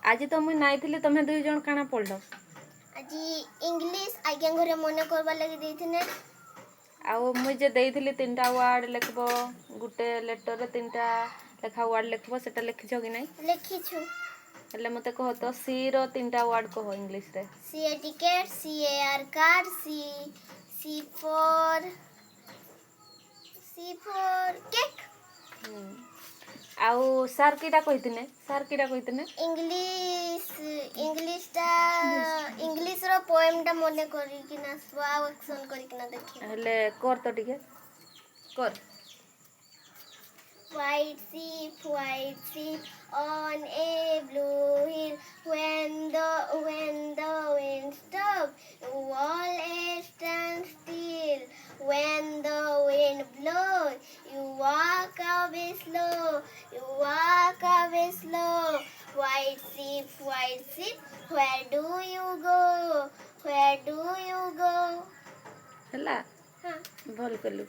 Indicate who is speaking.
Speaker 1: आज तो मुई नाई थिली तमे दुई जण काना पढ़लो
Speaker 2: आज इंग्लिश आज्ञा घरे मन करवा लगी देथिने
Speaker 1: आउ मुई जे देइथिली तीनटा वर्ड लिखबो गुटे लेटर रे तीनटा लेखा वर्ड लिखबो सेटा लिखिछो कि नै
Speaker 2: लिखिछु
Speaker 1: हेले मते कह तो सी रो तीनटा वर्ड कहो इंग्लिश रे
Speaker 2: C A T cat C A R car C for cake
Speaker 1: आउ सार कीटा कहितने सार कीटा कहितने
Speaker 2: इंग्लिश रो पोएम टा मने करी कि ना स्वाव एक्शन करी कि ना देखि
Speaker 1: हेले कर तो ठीक है कर
Speaker 2: White sheep on a blue hill. When the wind stops, you all stand still. When the wind blows, you walk away slow. You walk away slow. White sheep, where do you go? Where do you go?
Speaker 1: हला
Speaker 2: हाँ
Speaker 1: भल कलु